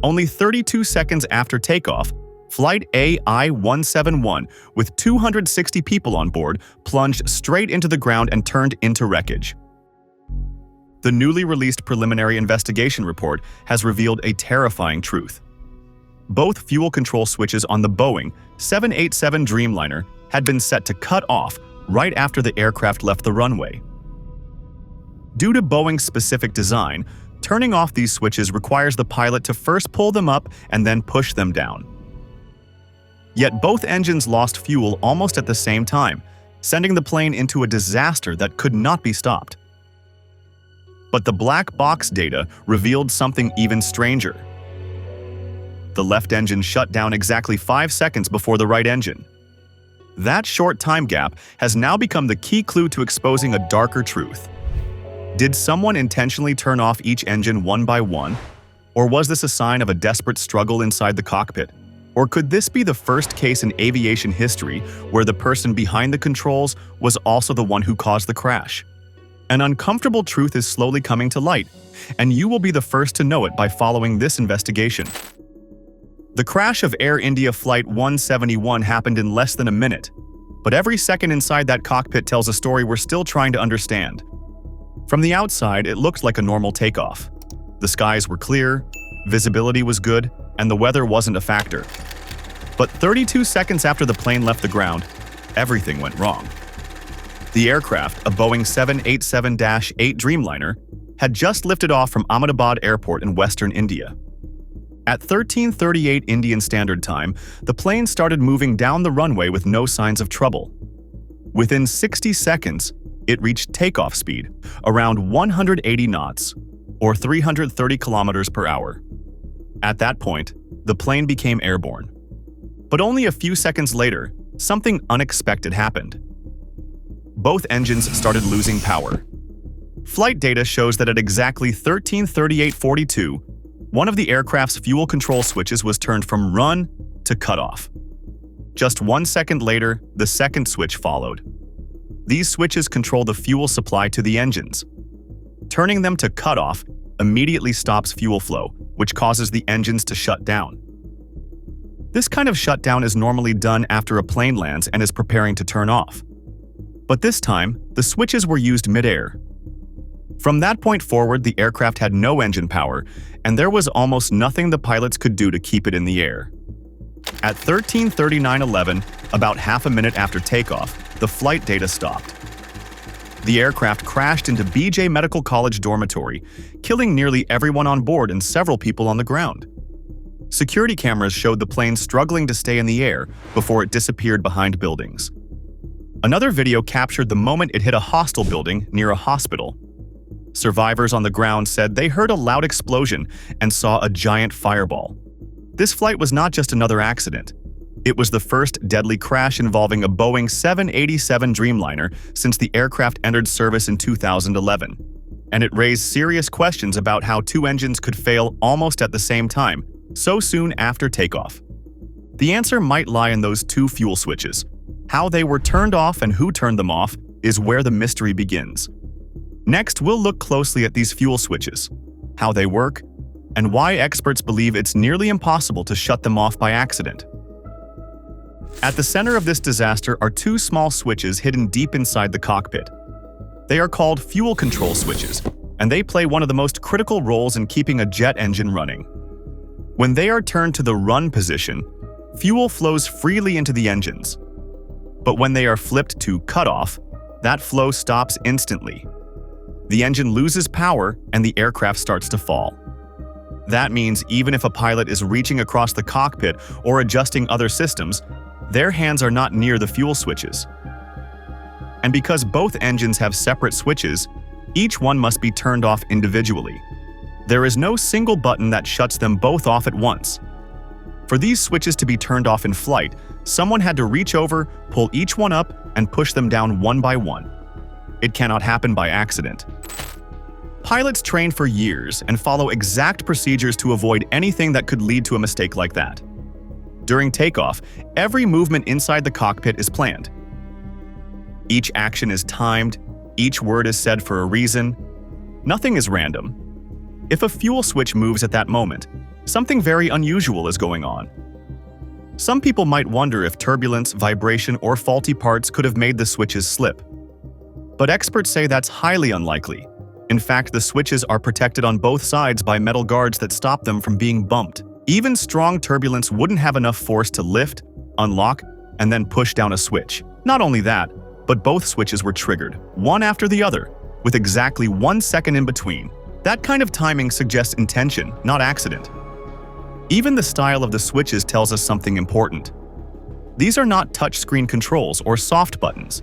Only 32 seconds after takeoff, Flight AI-171, with 260 people on board, plunged straight into the ground and turned into wreckage. The newly released preliminary investigation report has revealed a terrifying truth. Both fuel control switches on the Boeing 787 Dreamliner had been set to cut off right after the aircraft left the runway. Due to Boeing's specific design, turning off these switches requires the pilot to first pull them up and then push them down. Yet both engines lost fuel almost at the same time, sending the plane into a disaster that could not be stopped. But the black box data revealed something even stranger. The left engine shut down exactly 5 seconds before the right engine. That short time gap has now become the key clue to exposing a darker truth. Did someone intentionally turn off each engine one by one? Or was this a sign of a desperate struggle inside the cockpit? Or could this be the first case in aviation history where the person behind the controls was also the one who caused the crash? An uncomfortable truth is slowly coming to light, and you will be the first to know it by following this investigation. The crash of Air India Flight 171 happened in less than a minute, but every second inside that cockpit tells a story we're still trying to understand. From the outside, it looked like a normal takeoff. The skies were clear, visibility was good, and the weather wasn't a factor. But 32 seconds after the plane left the ground, everything went wrong. The aircraft, a Boeing 787-8 Dreamliner, had just lifted off from Ahmedabad Airport in western India. At 13:38 Indian Standard Time, the plane started moving down the runway with no signs of trouble. Within 60 seconds, it reached takeoff speed, around 180 knots, or 330 kilometers per hour. At that point, the plane became airborne. But only a few seconds later, something unexpected happened. Both engines started losing power. Flight data shows that at exactly 13:38:42, one of the aircraft's fuel control switches was turned from run to cutoff. Just 1 second later, the second switch followed. These switches control the fuel supply to the engines. Turning them to cutoff immediately stops fuel flow, which causes the engines to shut down. This kind of shutdown is normally done after a plane lands and is preparing to turn off. But this time, the switches were used mid-air. From that point forward, the aircraft had no engine power, and there was almost nothing the pilots could do to keep it in the air. At 13:39:11, about half a minute after takeoff, the flight data stopped. The aircraft crashed into BJ Medical College dormitory, killing nearly everyone on board and several people on the ground. Security cameras showed the plane struggling to stay in the air before it disappeared behind buildings. Another video captured the moment it hit a hostel building near a hospital. Survivors on the ground said they heard a loud explosion and saw a giant fireball. This flight was not just another accident. It was the first deadly crash involving a Boeing 787 Dreamliner since the aircraft entered service in 2011. And it raised serious questions about how two engines could fail almost at the same time, so soon after takeoff. The answer might lie in those two fuel switches. How they were turned off and who turned them off is where the mystery begins. Next, we'll look closely at these fuel switches, how they work, and why experts believe it's nearly impossible to shut them off by accident. At the center of this disaster are two small switches hidden deep inside the cockpit. They are called fuel control switches, and they play one of the most critical roles in keeping a jet engine running. When they are turned to the run position, fuel flows freely into the engines. But when they are flipped to cutoff, that flow stops instantly. The engine loses power and the aircraft starts to fall. That means even if a pilot is reaching across the cockpit or adjusting other systems, their hands are not near the fuel switches. And because both engines have separate switches, each one must be turned off individually. There is no single button that shuts them both off at once. For these switches to be turned off in flight, someone had to reach over, pull each one up, and push them down one by one. It cannot happen by accident. Pilots train for years and follow exact procedures to avoid anything that could lead to a mistake like that. During takeoff, every movement inside the cockpit is planned. Each action is timed, each word is said for a reason. Nothing is random. If a fuel switch moves at that moment, Something very unusual is going on. Some people might wonder if turbulence, vibration, or faulty parts could have made the switches slip. But experts say that's highly unlikely. In fact, the switches are protected on both sides by metal guards that stop them from being bumped. Even strong turbulence wouldn't have enough force to lift, unlock, and then push down a switch. Not only that, but both switches were triggered, one after the other, with exactly 1 second in between. That kind of timing suggests intention, not accident. Even the style of the switches tells us something important. These are not touchscreen controls or soft buttons.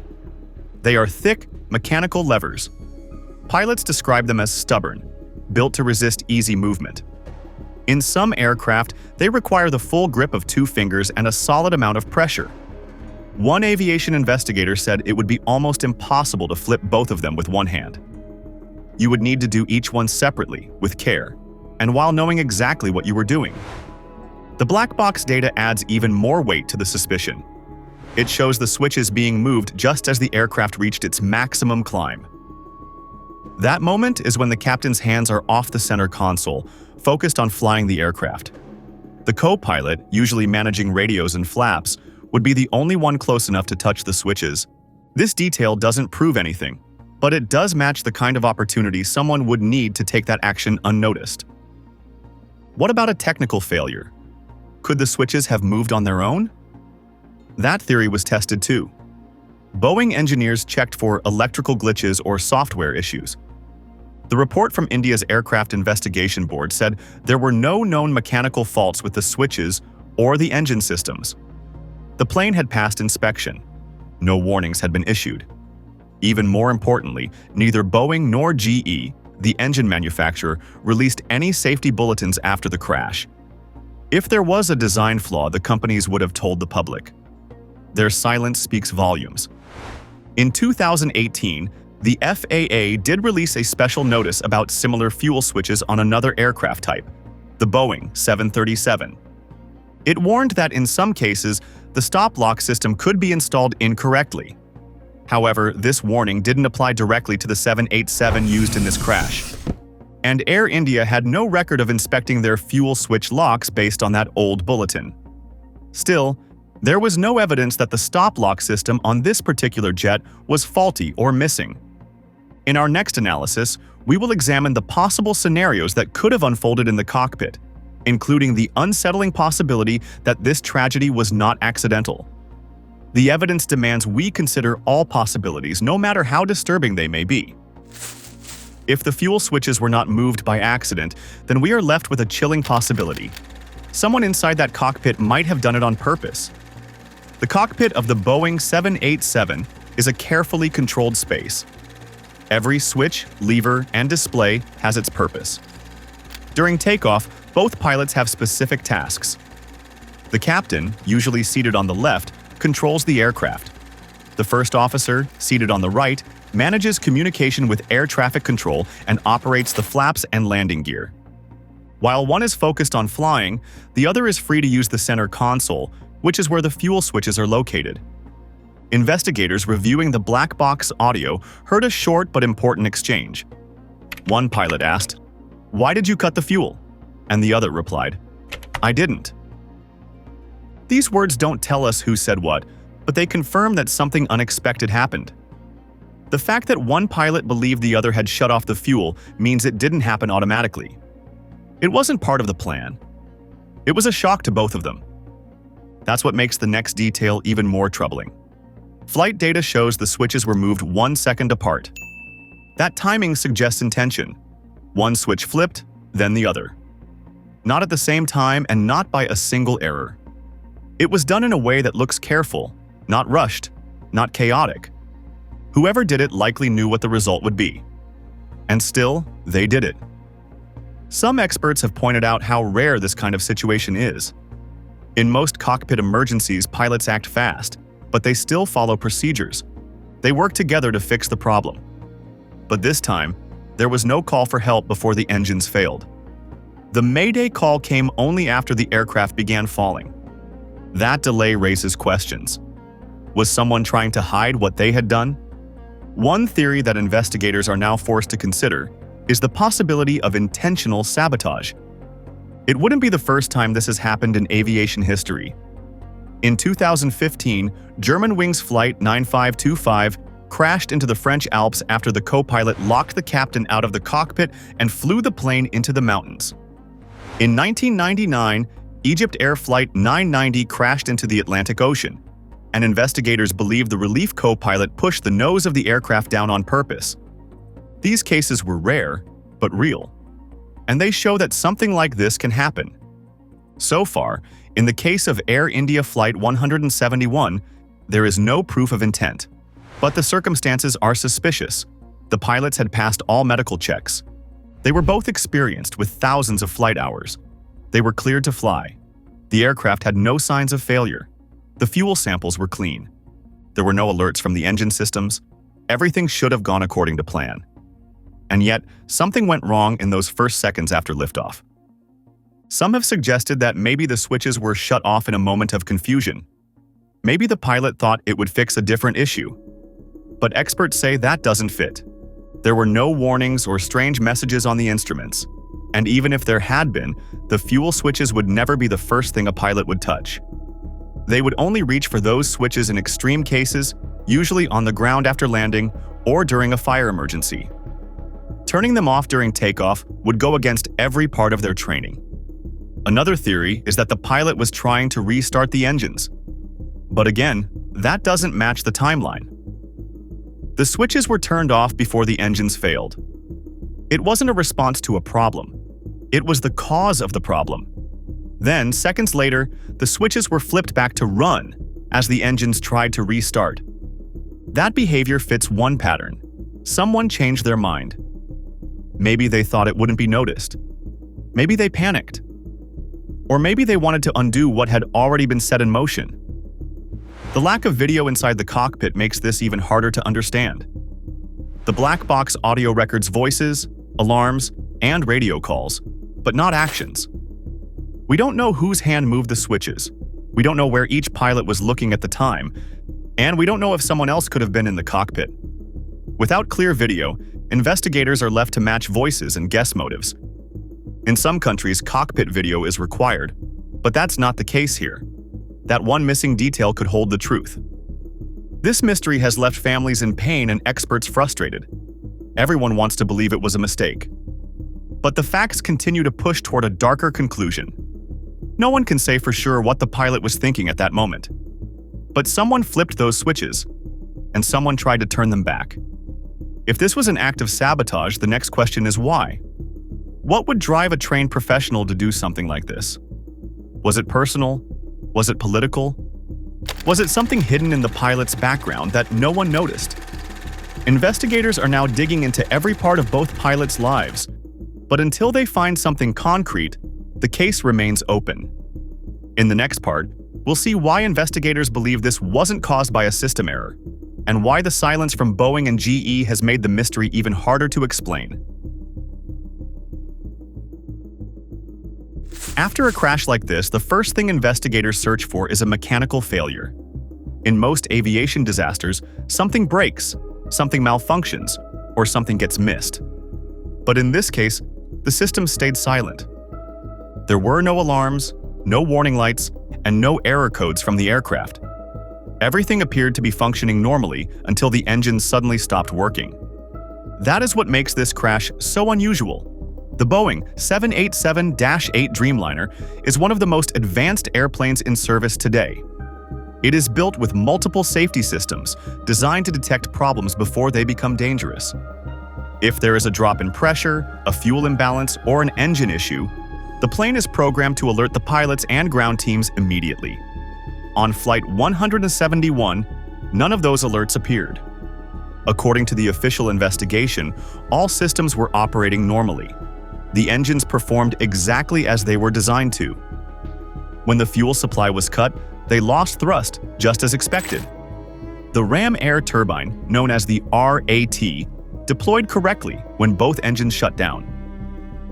They are thick, mechanical levers. Pilots describe them as stubborn, built to resist easy movement. In some aircraft, they require the full grip of 2 fingers and a solid amount of pressure. One aviation investigator said it would be almost impossible to flip both of them with one hand. You would need to do each one separately, with care, and while knowing exactly what you were doing. The black box data adds even more weight to the suspicion. It shows the switches being moved just as the aircraft reached its maximum climb. That moment is when the captain's hands are off the center console, focused on flying the aircraft. The co-pilot, usually managing radios and flaps, would be the only one close enough to touch the switches. This detail doesn't prove anything, but it does match the kind of opportunity someone would need to take that action unnoticed. What about a technical failure? Could the switches have moved on their own? That theory was tested too. Boeing engineers checked for electrical glitches or software issues. The report from India's Aircraft Investigation Board said there were no known mechanical faults with the switches or the engine systems. The plane had passed inspection. No warnings had been issued. Even more importantly, neither Boeing nor GE, the engine manufacturer, released any safety bulletins after the crash. If there was a design flaw, the companies would have told the public. Their silence speaks volumes. In 2018, the FAA did release a special notice about similar fuel switches on another aircraft type, the Boeing 737. It warned that in some cases, the stop lock system could be installed incorrectly. However, this warning didn't apply directly to the 787 used in this crash. And Air India had no record of inspecting their fuel switch locks based on that old bulletin. Still, there was no evidence that the stop lock system on this particular jet was faulty or missing. In our next analysis, we will examine the possible scenarios that could have unfolded in the cockpit, including the unsettling possibility that this tragedy was not accidental. The evidence demands we consider all possibilities, no matter how disturbing they may be. If the fuel switches were not moved by accident, then we are left with a chilling possibility. Someone inside that cockpit might have done it on purpose. The cockpit of the Boeing 787 is a carefully controlled space. Every switch, lever, and display has its purpose. During takeoff, both pilots have specific tasks. The captain, usually seated on the left, controls the aircraft. The first officer, seated on the right, manages communication with air traffic control and operates the flaps and landing gear. While one is focused on flying, the other is free to use the center console, which is where the fuel switches are located. Investigators reviewing the black box audio heard a short but important exchange. One pilot asked, "Why did you cut the fuel?" And the other replied, "I didn't." These words don't tell us who said what, but they confirm that something unexpected happened. The fact that one pilot believed the other had shut off the fuel means it didn't happen automatically. It wasn't part of the plan. It was a shock to both of them. That's what makes the next detail even more troubling. Flight data shows the switches were moved 1 second apart. That timing suggests intention. One switch flipped, then the other. Not at the same time and not by a single error. It was done in a way that looks careful, not rushed, not chaotic. Whoever did it likely knew what the result would be. And still, they did it. Some experts have pointed out how rare this kind of situation is. In most cockpit emergencies, pilots act fast, but they still follow procedures. They work together to fix the problem. But this time, there was no call for help before the engines failed. The Mayday call came only after the aircraft began falling. That delay raises questions. Was someone trying to hide what they had done? One theory that investigators are now forced to consider is the possibility of intentional sabotage. It wouldn't be the first time this has happened in aviation history. In 2015, Germanwings Flight 9525 crashed into the French Alps after the co-pilot locked the captain out of the cockpit and flew the plane into the mountains. In 1999, Egypt Air Flight 990 crashed into the Atlantic Ocean, and investigators believe the relief co-pilot pushed the nose of the aircraft down on purpose. These cases were rare, but real, and they show that something like this can happen. So far, in the case of Air India Flight 171, there is no proof of intent. But the circumstances are suspicious. The pilots had passed all medical checks. They were both experienced with thousands of flight hours. They were cleared to fly. The aircraft had no signs of failure. The fuel samples were clean. There were no alerts from the engine systems. Everything should have gone according to plan. And yet, something went wrong in those first seconds after liftoff. Some have suggested that maybe the switches were shut off in a moment of confusion. Maybe the pilot thought it would fix a different issue. But experts say that doesn't fit. There were no warnings or strange messages on the instruments. And even if there had been, the fuel switches would never be the first thing a pilot would touch. They would only reach for those switches in extreme cases, usually on the ground after landing or during a fire emergency. Turning them off during takeoff would go against every part of their training. Another theory is that the pilot was trying to restart the engines. But again, that doesn't match the timeline. The switches were turned off before the engines failed. It wasn't a response to a problem. It was the cause of the problem. Then, seconds later, the switches were flipped back to run as the engines tried to restart. That behavior fits one pattern. Someone changed their mind. Maybe they thought it wouldn't be noticed. Maybe they panicked. Or maybe they wanted to undo what had already been set in motion. The lack of video inside the cockpit makes this even harder to understand. The black box audio records voices, alarms, and radio calls, but not actions. We don't know whose hand moved the switches. We don't know where each pilot was looking at the time, and we don't know if someone else could have been in the cockpit. Without clear video, investigators are left to match voices and guess motives. In some countries, cockpit video is required, but that's not the case here. That one missing detail could hold the truth. This mystery has left families in pain and experts frustrated. Everyone wants to believe it was a mistake. But the facts continue to push toward a darker conclusion. No one can say for sure what the pilot was thinking at that moment. But someone flipped those switches, and someone tried to turn them back. If this was an act of sabotage, the next question is why? What would drive a trained professional to do something like this? Was it personal? Was it political? Was it something hidden in the pilot's background that no one noticed? Investigators are now digging into every part of both pilots' lives, but until they find something concrete, the case remains open. In the next part, we'll see why investigators believe this wasn't caused by a system error, and why the silence from Boeing and GE has made the mystery even harder to explain. After a crash like this, the first thing investigators search for is a mechanical failure. In most aviation disasters, something breaks, something malfunctions, or something gets missed. But in this case, the system stayed silent. There were no alarms, no warning lights, and no error codes from the aircraft. Everything appeared to be functioning normally until the engines suddenly stopped working. That is what makes this crash so unusual. The Boeing 787-8 Dreamliner is one of the most advanced airplanes in service today. It is built with multiple safety systems designed to detect problems before they become dangerous. If there is a drop in pressure, a fuel imbalance, or an engine issue, the plane is programmed to alert the pilots and ground teams immediately. On Flight 171, none of those alerts appeared. According to the official investigation, all systems were operating normally. The engines performed exactly as they were designed to. When the fuel supply was cut, they lost thrust, just as expected. The ram air turbine, known as the RAT, deployed correctly when both engines shut down.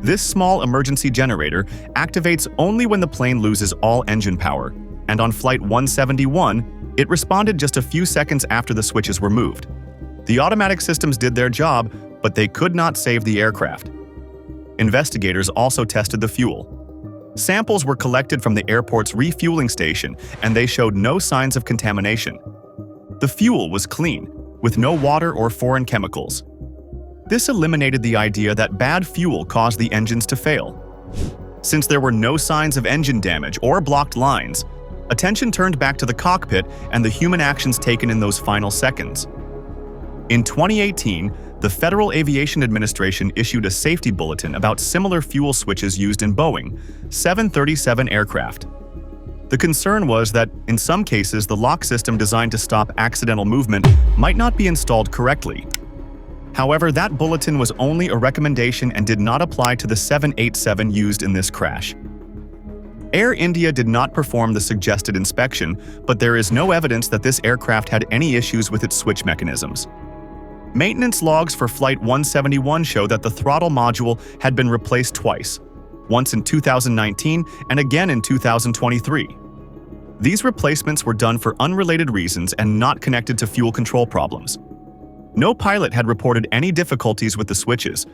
This small emergency generator activates only when the plane loses all engine power, and on Flight 171, it responded just a few seconds after the switches were moved. The automatic systems did their job, but they could not save the aircraft. Investigators also tested the fuel. Samples were collected from the airport's refueling station, and they showed no signs of contamination. The fuel was clean, with no water or foreign chemicals. This eliminated the idea that bad fuel caused the engines to fail. Since there were no signs of engine damage or blocked lines, attention turned back to the cockpit and the human actions taken in those final seconds. In 2018, the Federal Aviation Administration issued a safety bulletin about similar fuel switches used in Boeing 737 aircraft. The concern was that, in some cases, the lock system designed to stop accidental movement might not be installed correctly. However, that bulletin was only a recommendation and did not apply to the 787 used in this crash. Air India did not perform the suggested inspection, but there is no evidence that this aircraft had any issues with its switch mechanisms. Maintenance logs for Flight 171 show that the throttle module had been replaced twice, once in 2019 and again in 2023. These replacements were done for unrelated reasons and not connected to fuel control problems. No pilot had reported any difficulties with the switches,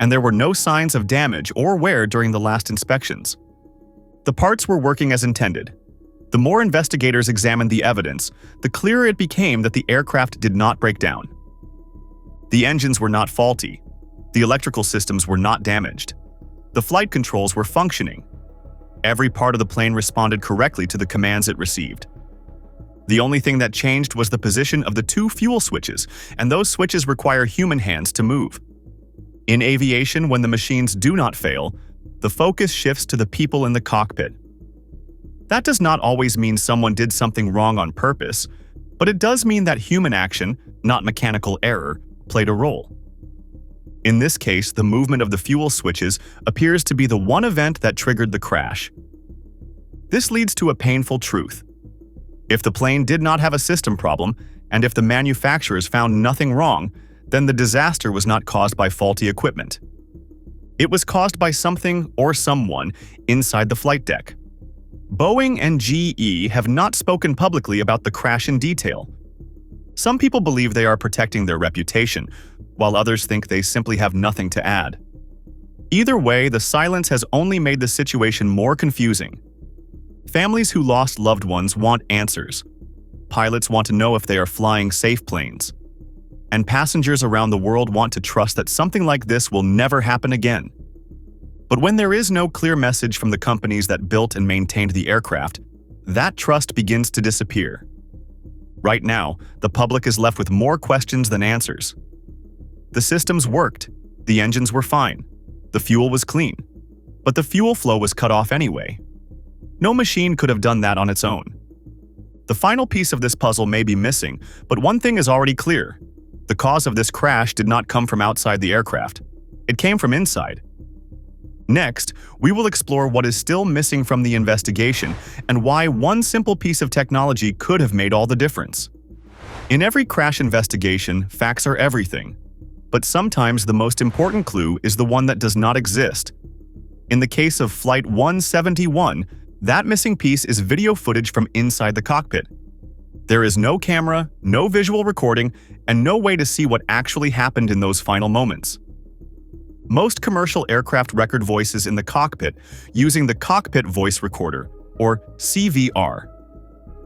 and there were no signs of damage or wear during the last inspections. The parts were working as intended. The more investigators examined the evidence, the clearer it became that the aircraft did not break down. The engines were not faulty. The electrical systems were not damaged. The flight controls were functioning. Every part of the plane responded correctly to the commands it received. The only thing that changed was the position of the two fuel switches, and those switches require human hands to move. In aviation, when the machines do not fail, the focus shifts to the people in the cockpit. That does not always mean someone did something wrong on purpose, but it does mean that human action, not mechanical error, played a role. In this case, the movement of the fuel switches appears to be the one event that triggered the crash. This leads to a painful truth. If the plane did not have a system problem, and if the manufacturers found nothing wrong, then the disaster was not caused by faulty equipment. It was caused by something or someone inside the flight deck. Boeing and GE have not spoken publicly about the crash in detail. Some people believe they are protecting their reputation, while others think they simply have nothing to add. Either way, the silence has only made the situation more confusing. Families who lost loved ones want answers. Pilots want to know if they are flying safe planes. And passengers around the world want to trust that something like this will never happen again. But when there is no clear message from the companies that built and maintained the aircraft, that trust begins to disappear. Right now, the public is left with more questions than answers. The systems worked, the engines were fine, the fuel was clean, but the fuel flow was cut off anyway. No machine could have done that on its own. The final piece of this puzzle may be missing, but one thing is already clear. The cause of this crash did not come from outside the aircraft. It came from inside. Next, we will explore what is still missing from the investigation and why one simple piece of technology could have made all the difference. In every crash investigation, facts are everything. But sometimes the most important clue is the one that does not exist. In the case of Flight 171, that missing piece is video footage from inside the cockpit. There is no camera, no visual recording, and no way to see what actually happened in those final moments. Most commercial aircraft record voices in the cockpit using the Cockpit Voice Recorder, or CVR.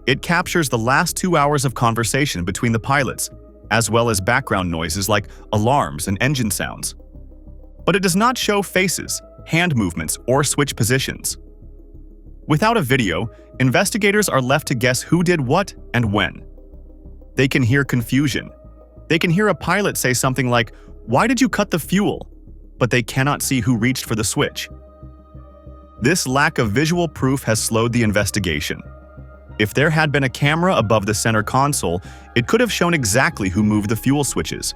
It captures the last 2 hours of conversation between the pilots, as well as background noises like alarms and engine sounds. But it does not show faces, hand movements, or switch positions. Without a video, investigators are left to guess who did what and when. They can hear confusion. They can hear a pilot say something like, "Why did you cut the fuel?" But they cannot see who reached for the switch. This lack of visual proof has slowed the investigation. If there had been a camera above the center console, it could have shown exactly who moved the fuel switches.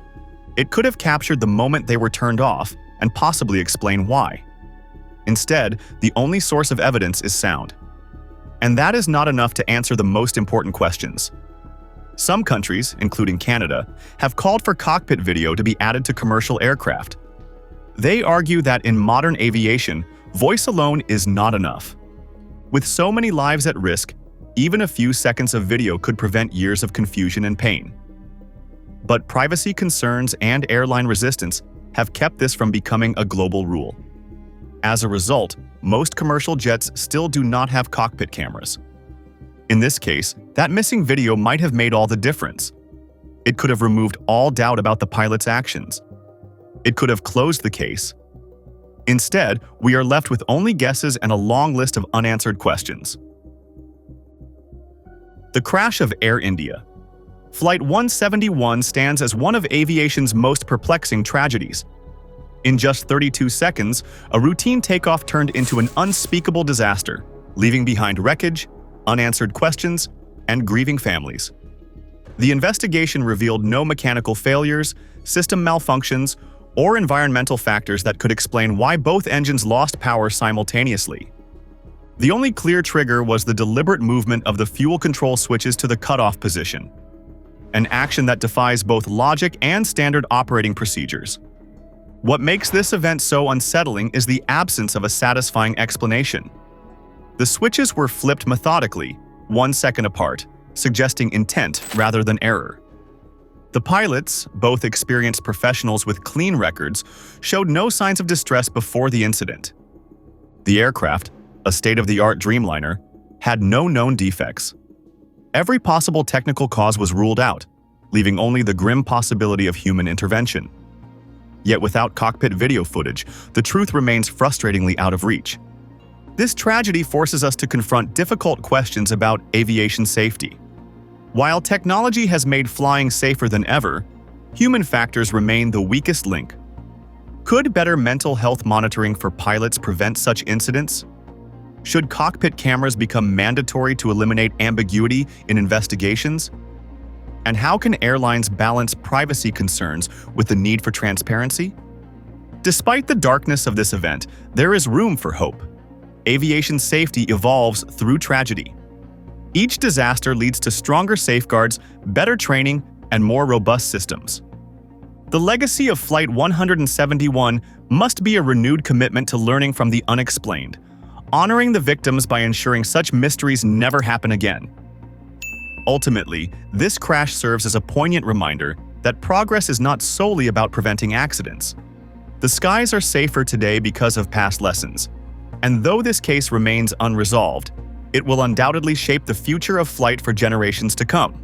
It could have captured the moment they were turned off and possibly explain why. Instead, the only source of evidence is sound. And that is not enough to answer the most important questions. Some countries, including Canada, have called for cockpit video to be added to commercial aircraft. They argue that in modern aviation, voice alone is not enough. With so many lives at risk, even a few seconds of video could prevent years of confusion and pain. But privacy concerns and airline resistance have kept this from becoming a global rule. As a result, most commercial jets still do not have cockpit cameras. In this case, that missing video might have made all the difference. It could have removed all doubt about the pilot's actions. It could have closed the case. Instead, we are left with only guesses and a long list of unanswered questions. The crash of Air India. Flight 171 stands as one of aviation's most perplexing tragedies. In just 32 seconds, a routine takeoff turned into an unspeakable disaster, leaving behind wreckage, unanswered questions, and grieving families. The investigation revealed no mechanical failures, system malfunctions, or environmental factors that could explain why both engines lost power simultaneously. The only clear trigger was the deliberate movement of the fuel control switches to the cutoff position, an action that defies both logic and standard operating procedures. What makes this event so unsettling is the absence of a satisfying explanation. The switches were flipped methodically, 1 second apart, suggesting intent rather than error. The pilots, both experienced professionals with clean records, showed no signs of distress before the incident. The aircraft, a state-of-the-art Dreamliner, had no known defects. Every possible technical cause was ruled out, leaving only the grim possibility of human intervention. Yet without cockpit video footage, the truth remains frustratingly out of reach. This tragedy forces us to confront difficult questions about aviation safety. While technology has made flying safer than ever, human factors remain the weakest link. Could better mental health monitoring for pilots prevent such incidents? Should cockpit cameras become mandatory to eliminate ambiguity in investigations? And how can airlines balance privacy concerns with the need for transparency? Despite the darkness of this event, there is room for hope. Aviation safety evolves through tragedy. Each disaster leads to stronger safeguards, better training, and more robust systems. The legacy of Flight 171 must be a renewed commitment to learning from the unexplained, honoring the victims by ensuring such mysteries never happen again. Ultimately, this crash serves as a poignant reminder that progress is not solely about preventing accidents. The skies are safer today because of past lessons, and though this case remains unresolved, it will undoubtedly shape the future of flight for generations to come.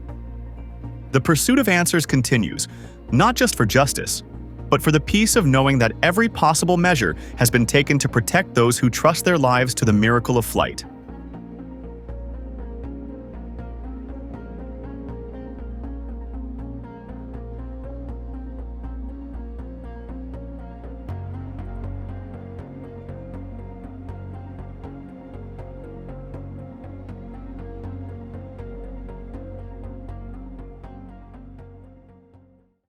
The pursuit of answers continues, not just for justice, but for the peace of knowing that every possible measure has been taken to protect those who trust their lives to the miracle of flight.